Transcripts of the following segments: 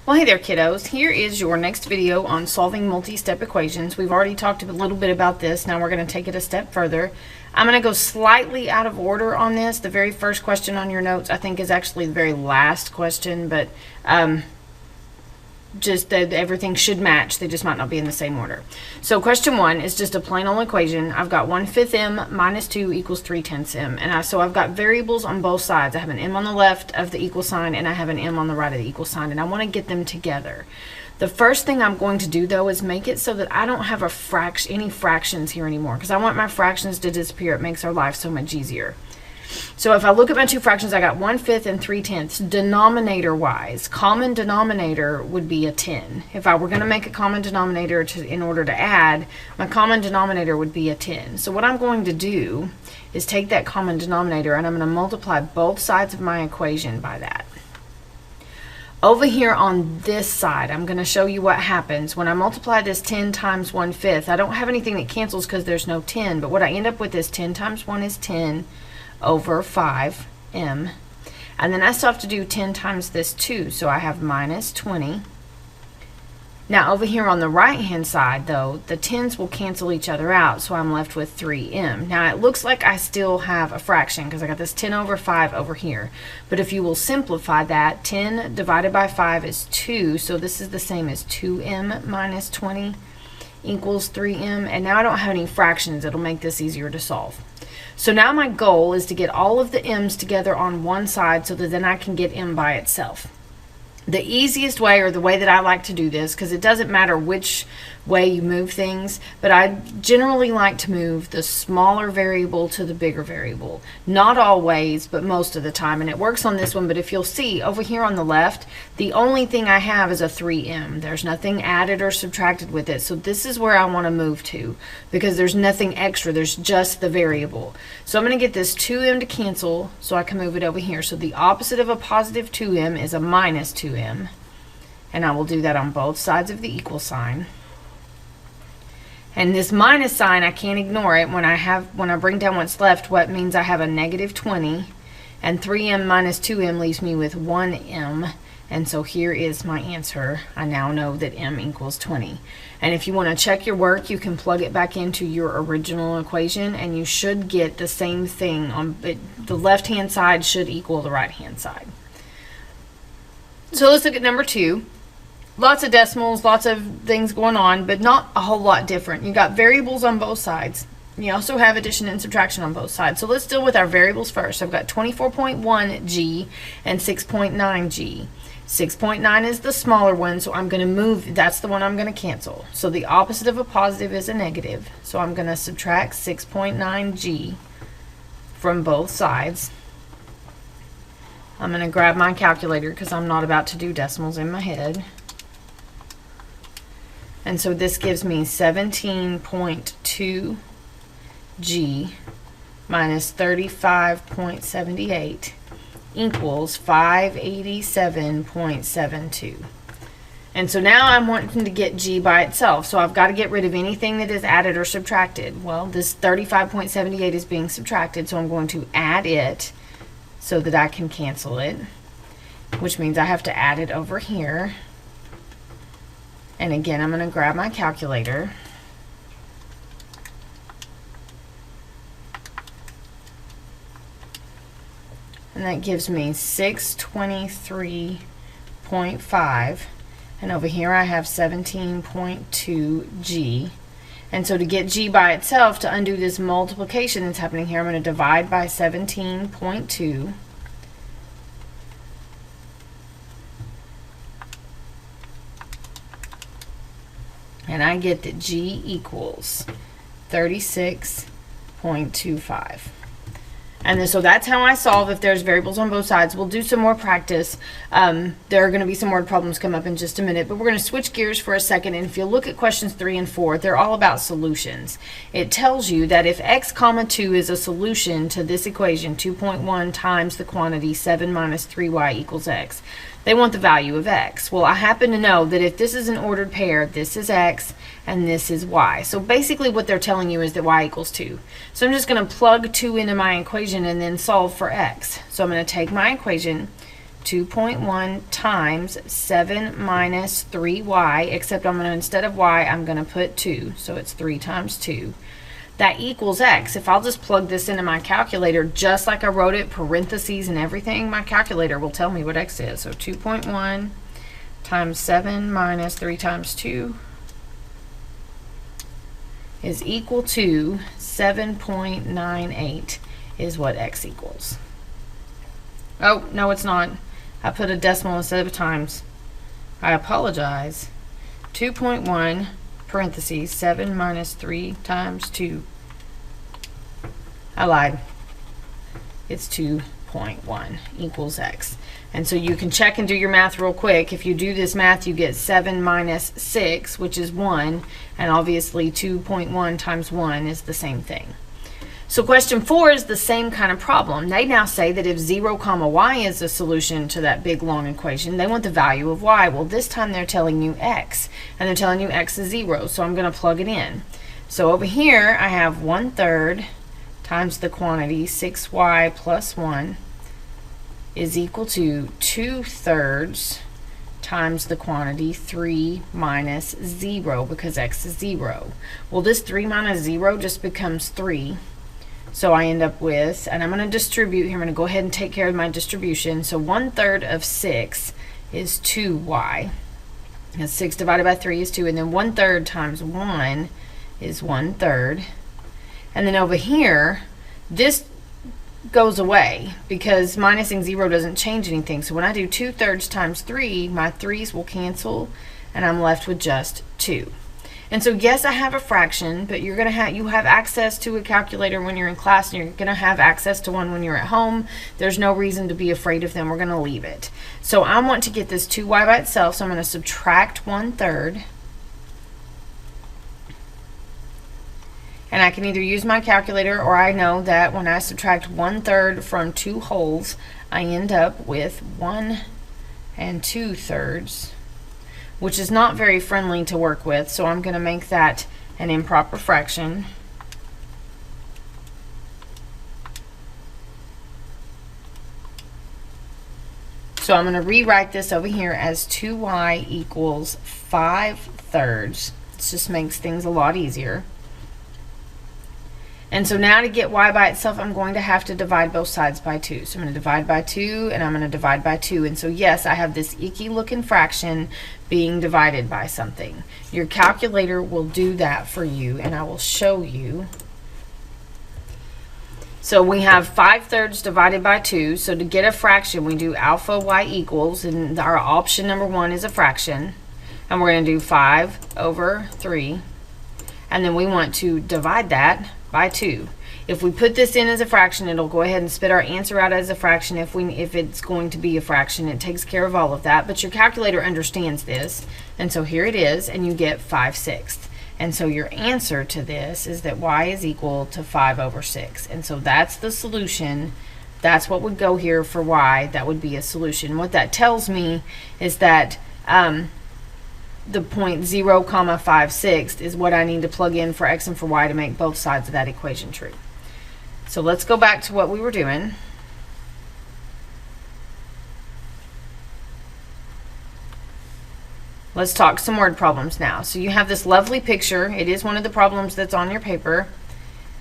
Well, hey there, kiddos. Here is your next video on solving multi-step equations. We've already talked a little bit about this. Now we're going to take it a step further. I'm going to go slightly out of order on this. The very first question on your notes, I think, is actually the very last question, but just that everything should match. They just might not be in the same order. So question 1 is just a plain old equation. I've got 1/5 m minus 2 equals 3/10 m. And so I've got variables on both sides. I have an m on the left of the equal sign and I have an m on the right of the equal sign, and I want to get them together. The first thing I'm going to do though is make it so that I don't have any fractions here anymore, because I want my fractions to disappear. It makes our life so much easier. So if I look at my two fractions, I got 1/5 and 3/10. Denominator wise, common denominator would be a 10. If I were going to make a common denominator in order to add, my common denominator would be a 10. So what I'm going to do is take that common denominator and I'm going to multiply both sides of my equation by that. Over here on this side, I'm going to show you what happens when I multiply this 10 times 1/5. I don't have anything that cancels because there's no 10, but what I end up with is 10 times 1 is 10 over 5m, and then I still have to do 10 times this 2, so I have minus 20. Now over here on the right hand side though, the 10s will cancel each other out, so I'm left with 3m. Now it looks like I still have a fraction because I got this 10 over 5 over here, but if you will simplify that, 10 divided by 5 is 2, so this is the same as 2m minus 20 equals 3m, and now I don't have any fractions. It'll make this easier to solve. So now my goal is to get all of the m's together on one side so that then I can get m by itself. The easiest way, or the way that I like to do this, because it doesn't matter which way you move things, but I generally like to move the smaller variable to the bigger variable. Not always, but most of the time, and it works on this one. But if you'll see over here on the left, the only thing I have is a 3m. There's nothing added or subtracted with it, so this is where I want to move to, because there's nothing extra, there's just the variable. So I'm going to get this 2m to cancel so I can move it over here. So the opposite of a positive 2m is a minus 2m, and I will do that on both sides of the equal sign. And this minus sign, I can't ignore it. When I bring down what's left, what means I have a negative 20, and 3m minus 2m leaves me with 1m, and so here is my answer. I now know that m equals 20. And if you want to check your work, you can plug it back into your original equation and you should get the same thing. The left hand side should equal the right hand side. So let's look at number 2. Lots of decimals, lots of things going on, but not a whole lot different. You got variables on both sides. You also have addition and subtraction on both sides. So let's deal with our variables first. I've got 24.1g and 6.9g. 6.9 is the smaller one, so I'm going to move. That's the one I'm going to cancel. So the opposite of a positive is a negative. So I'm going to subtract 6.9g from both sides. I'm going to grab my calculator because I'm not about to do decimals in my head. And so this gives me 17.2g minus 35.78 equals 587.72. And so now I'm wanting to get g by itself, so I've got to get rid of anything that is added or subtracted. Well, this 35.78 is being subtracted, so I'm going to add it so that I can cancel it, which means I have to add it over here. And again, I'm going to grab my calculator. And that gives me 623.5. And over here I have 17.2g. And so to get g by itself, to undo this multiplication that's happening here, I'm going to divide by 17.2. And I get that g equals 36.25. And then, so that's how I solve if there's variables on both sides. We'll do some more practice. There are going to be some word problems come up in just a minute, but we're going to switch gears for a second. And if you look at questions 3 and 4, they're all about solutions. It tells you that if x comma 2 is a solution to this equation, 2.1 times the quantity 7 minus 3y equals x, they want the value of x. Well, I happen to know that if this is an ordered pair, this is x and this is y. So basically what they're telling you is that y equals 2. So I'm just going to plug 2 into my equation and then solve for x. So I'm going to take my equation, 2.1 times 7 minus 3y, except I'm going to, instead of y, I'm going to put 2. So it's 3 times 2. That equals x. If I'll just plug this into my calculator, just like I wrote it, parentheses and everything, my calculator will tell me what x is. So 2.1 times 7 minus 3 times 2 is equal to 7.98 is what x equals. Oh, no, it's not. I put a decimal instead of a times. I apologize. 2.1 parentheses 7 minus 3 times 2. I lied. It's 2.1 equals x. And so you can check and do your math real quick. If you do this math, you get 7 minus 6, which is 1, and obviously 2.1 times 1 is the same thing. So question 4 is the same kind of problem. They now say that if 0 comma y is a solution to that big long equation, they want the value of y. Well, this time they're telling you x, and they're telling you x is 0, so I'm going to plug it in. So over here I have 1/3 times the quantity 6y plus 1 is equal to 2/3 times the quantity 3 minus 0, because x is 0. Well, this 3 minus 0 just becomes 3. So I end up with, and I'm going to distribute here, I'm going to go ahead and take care of my distribution. So 1/3 of 6 is 2y. And 6 divided by 3 is 2. And then 1/3 times 1 is 1/3. And then over here, this goes away because minusing 0 doesn't change anything. So when I do 2/3 times 3, my 3's will cancel, and I'm left with just 2. And so yes, I have a fraction, but you have access to a calculator when you're in class, and you're going to have access to one when you're at home. There's no reason to be afraid of them. We're going to leave it. So I want to get this 2y by itself, so I'm going to subtract 1/3. And I can either use my calculator, or I know that when I subtract 1/3 from 2 wholes, I end up with 1 2/3. Which is not very friendly to work with, so I'm going to make that an improper fraction. So I'm going to rewrite this over here as 2y equals 5/3. This just makes things a lot easier. And so now to get y by itself, I'm going to have to divide both sides by 2. So I'm going to divide by 2, and I'm going to divide by 2. And so yes, I have this icky looking fraction being divided by something. Your calculator will do that for you, and I will show you. So we have 5/3 divided by 2. So to get a fraction, we do alpha y equals, and our option number 1 is a fraction. And we're going to do 5/3. And then we want to divide that by 2. If we put this in as a fraction, it'll go ahead and spit our answer out as a fraction. If it's going to be a fraction, it takes care of all of that. But your calculator understands this. And so here it is, and you get 5/6. And so your answer to this is that y is equal to 5/6. And so that's the solution. That's what would go here for y. That would be a solution. What that tells me is that the point 0,56 is what I need to plug in for x and for y to make both sides of that equation true. So let's go back to what we were doing. Let's talk some word problems now. So you have this lovely picture. It is one of the problems that's on your paper.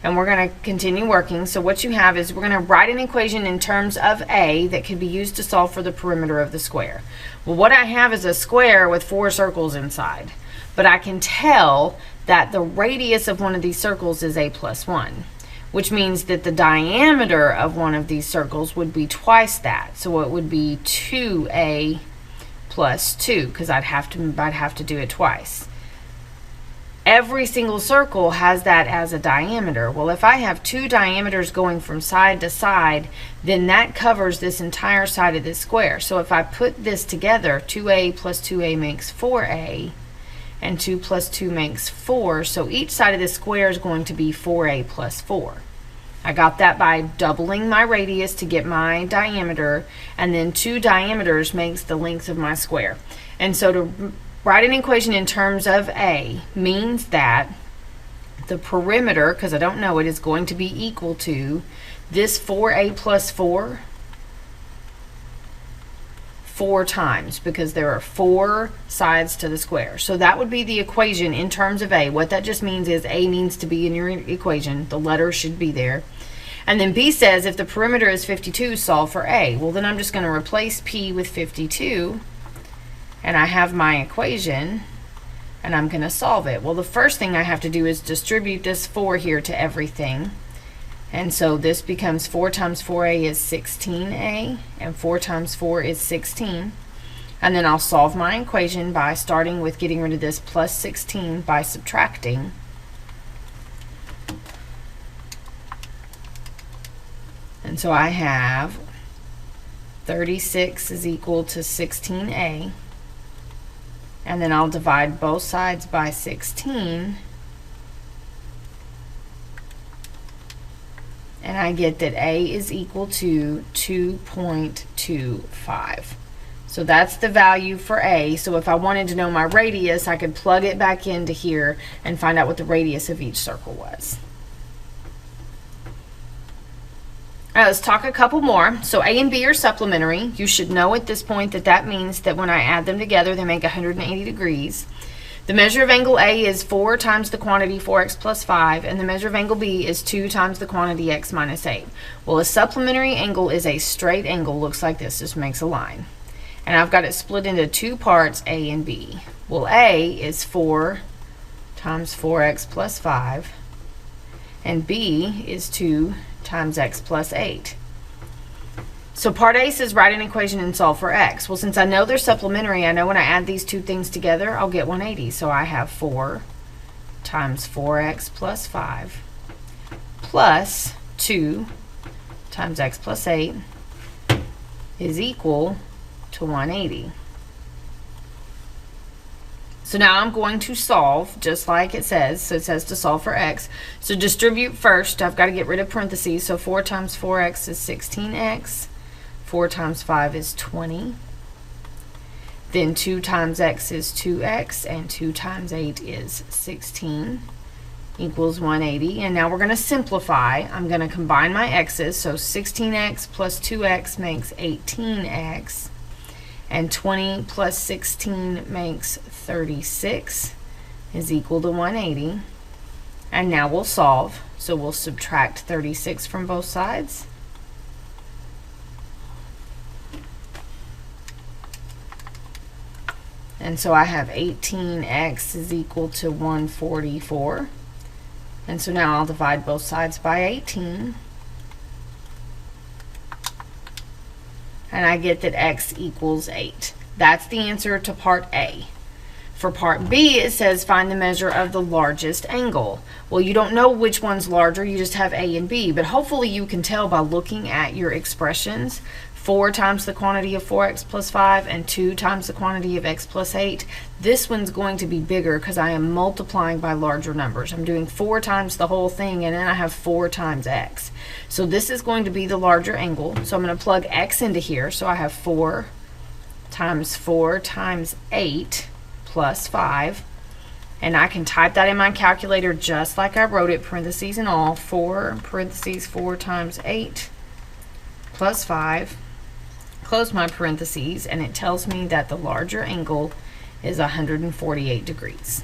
And we're going to continue working. So what you have is we're going to write an equation in terms of a that could be used to solve for the perimeter of the square. Well, what I have is a square with 4 circles inside. But I can tell that the radius of one of these circles is a plus 1, which means that the diameter of one of these circles would be twice that. So it would be 2a plus 2, because I'd have to do it twice. Every single circle has that as a diameter. Well, if I have 2 diameters going from side to side, then that covers this entire side of this square. So if I put this together, 2a plus 2a makes 4a, and 2 plus 2 makes 4. So each side of this square is going to be 4a plus 4. I got that by doubling my radius to get my diameter, and then 2 diameters makes the length of my square. And so to write an equation in terms of a means that the perimeter, because I don't know it, is going to be equal to this 4a plus 4 4 times because there are 4 sides to the square. So that would be the equation in terms of A. What that just means is A needs to be in your equation. The letter should be there. And then B says if the perimeter is 52, solve for A. Well, then I'm just going to replace P with 52, and I have my equation, and I'm going to solve it. Well, the first thing I have to do is distribute this 4 here to everything. And so this becomes 4 times 4a is 16a, and 4 times 4 is 16. And then I'll solve my equation by starting with getting rid of this plus 16 by subtracting. And so I have 36 is equal to 16a. And then I'll divide both sides by 16. And I get that A is equal to 2.25. So that's the value for A. So if I wanted to know my radius, I could plug it back into here and find out what the radius of each circle was. All right, let's talk a couple more. So A and B are supplementary. You should know at this point that that means that when I add them together, they make 180 degrees. The measure of angle A is 4 times the quantity 4x plus 5, and the measure of angle B is 2 times the quantity x minus 8. Well, a supplementary angle is a straight angle, looks like this, just makes a line. And I've got it split into 2 parts, A and B. Well, A is 4 times 4x plus 5, and B is 2 times x plus 8. So part A says write an equation and solve for x. Well, since I know they're supplementary, I know when I add these two things together, I'll get 180. So I have 4 times 4x plus 5 plus 2 times x plus 8 is equal to 180. So now I'm going to solve just like it says. So it says to solve for x. So distribute first. I've got to get rid of parentheses. So 4 times 4x is 16x. 4 times 5 is 20. Then 2 times x is 2x, and 2 times 8 is 16, equals 180. And now we're going to simplify. I'm going to combine my x's. So 16x plus 2x makes 18x, and 20 plus 16 makes 36, is equal to 180. And now we'll solve. So we'll subtract 36 from both sides. And so I have 18x is equal to 144. And so now I'll divide both sides by 18. And I get that x equals 8. That's the answer to part A. For part B, it says find the measure of the largest angle. Well, you don't know which one's larger, you just have A and B, but hopefully you can tell by looking at your expressions. 4 times the quantity of 4x plus 5 and 2 times the quantity of x plus 8. This one's going to be bigger because I am multiplying by larger numbers. I'm doing 4 times the whole thing, and then I have 4 times x. So this is going to be the larger angle. So I'm going to plug x into here. So I have 4 times 8 plus 5. And I can type that in my calculator just like I wrote it, parentheses and all. 4 parentheses 4 times 8 plus 5. Close my parentheses, and it tells me that the larger angle is 148 degrees.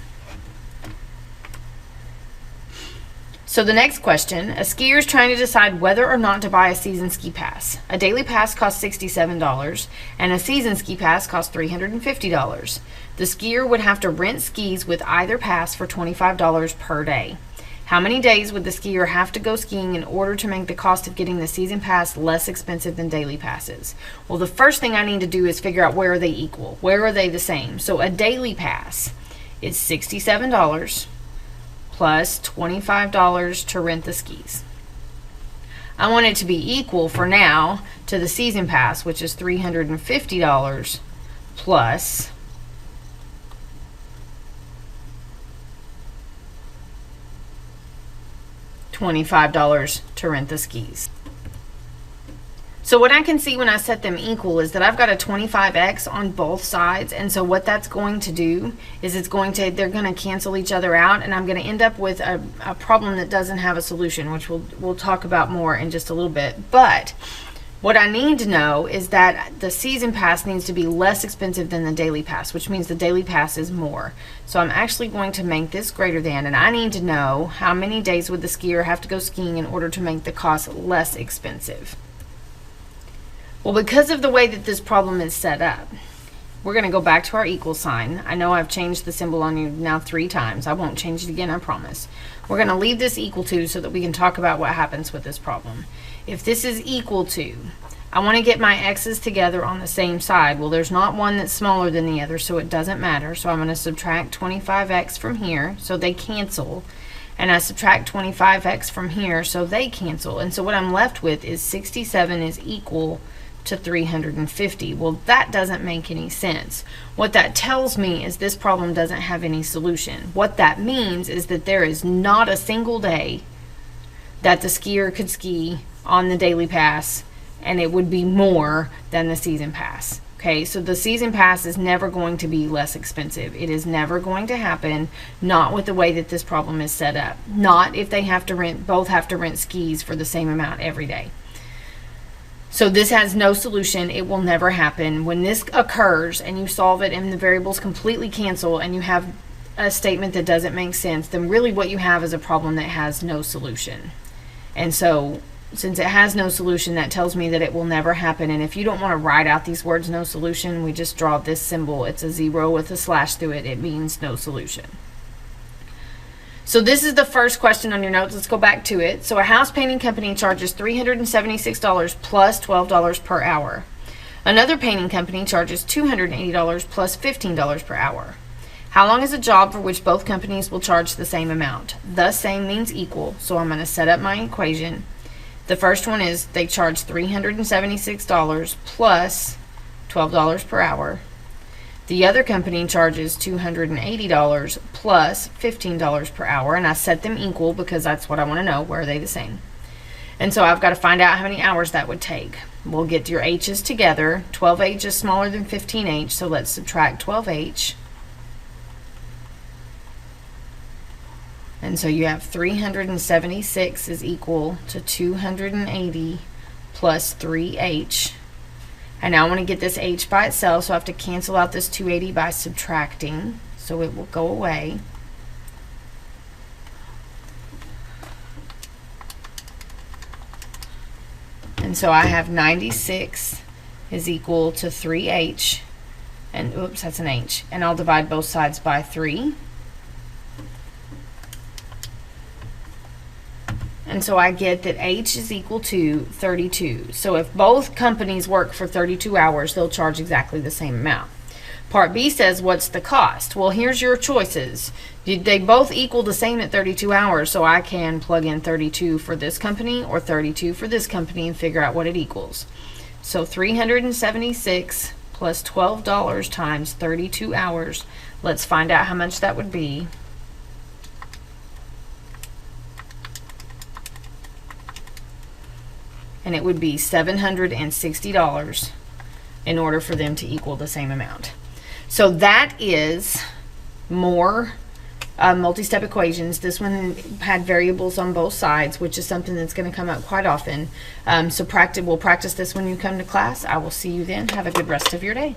So the next question, a skier is trying to decide whether or not to buy a season ski pass. A daily pass costs $67 and a season ski pass costs $350. The skier would have to rent skis with either pass for $25 per day. How many days would the skier have to go skiing in order to make the cost of getting the season pass less expensive than daily passes? Well, the first thing I need to do is figure out where are they equal? Where are they the same? So a daily pass is $67 plus $25 to rent the skis. I want it to be equal for now to the season pass, which is $350 plus $25 to rent the skis. So what I can see when I set them equal is that I've got a 25x on both sides, and so what that's going to do is they're going to cancel each other out, and I'm going to end up with a problem that doesn't have a solution, which we'll talk about more in just a little bit. But What I need to know is that the season pass needs to be less expensive than the daily pass, which means the daily pass is more. So I'm actually going to make this greater than, and I need to know how many days would the skier have to go skiing in order to make the cost less expensive. Well, because of the way that this problem is set up, we're going to go back to our equal sign. I know I've changed the symbol on you now 3 times. I won't change it again, I promise. We're going to leave this equal to so that we can talk about what happens with this problem. If this is equal to, I want to get my x's together on the same side. Well, there's not one that's smaller than the other, so it doesn't matter. So I'm going to subtract 25x from here, so they cancel. And I subtract 25x from here, so they cancel. And so what I'm left with is 67 is equal to 350. Well, that doesn't make any sense. What that tells me is this problem doesn't have any solution. What that means is that there is not a single day that the skier could ski on the daily pass and it would be more than the season pass. Okay, so the season pass is never going to be less expensive. It is never going to happen, not with the way that this problem is set up. Not if they have to rent, both have to rent skis for the same amount every day. So this has no solution. It will never happen. When this occurs and you solve it and the variables completely cancel and you have a statement that doesn't make sense, then really what you have is a problem that has no solution. And so since it has no solution, that tells me that it will never happen. And if you don't want to write out these words, no solution, we just draw this symbol. It's a 0 with a slash through it. It means no solution. So this is the first question on your notes. Let's go back to it. So a house painting company charges $376 plus $12 per hour. Another painting company charges $280 plus $15 per hour. How long is a job for which both companies will charge the same amount? The same means equal, so I'm going to set up my equation. The first one is they charge $376 plus $12 per hour. The other company charges $280 plus $15 per hour, and I set them equal because that's what I want to know. Where are they the same? And so I've got to find out how many hours that would take. We'll get your h's together. 12h is smaller than 15h, so let's subtract 12h. And so you have 376 is equal to 280 plus 3h. And now I want to get this h by itself, so I have to cancel out this 280 by subtracting, so it will go away. And so I have 96 is equal to 3h, and oops, that's an h. And I'll divide both sides by 3. And so I get that h is equal to 32. So if both companies work for 32 hours, they'll charge exactly the same amount. Part B says, what's the cost? Well, here's your choices. They both equal the same at 32 hours, so I can plug in 32 for this company or 32 for this company and figure out what it equals. So 376 plus $12 times 32 hours. Let's find out how much that would be. And it would be $760 in order for them to equal the same amount. So that is more multi-step equations. This one had variables on both sides, which is something that's going to come up quite often. So we'll practice this when you come to class. I will see you then. Have a good rest of your day.